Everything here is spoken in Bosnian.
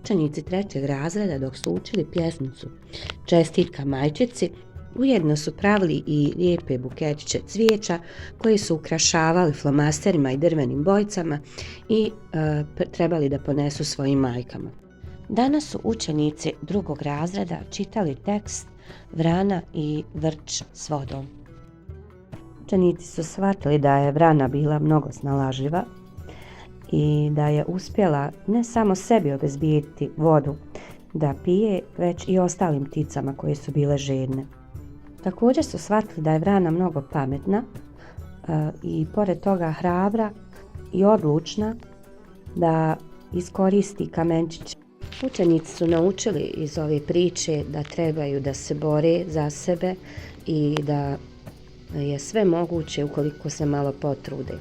učenici 3. razreda dok su učili pjesmicu Čestitka majčici, ujedno su pravili i lijepe buketiće cvijeća koji su ukrašavali flomasterima i drvenim bojcama i trebali da ponesu svojim majkama. Danas su učenici 2. razreda čitali tekst Vrana i vrč s vodom. Učenici su shvatili da je vrana bila mnogo snalažljiva i da je uspjela ne samo sebi obezbijediti vodu da pije, već i ostalim pticama koje su bile žedne. Također su shvatili da je vrana mnogo pametna i pored toga hrabra i odlučna da iskoristi kamenčiće. Učenici su naučili iz ove priče da trebaju da se bore za sebe i da je sve moguće ukoliko se malo potrude.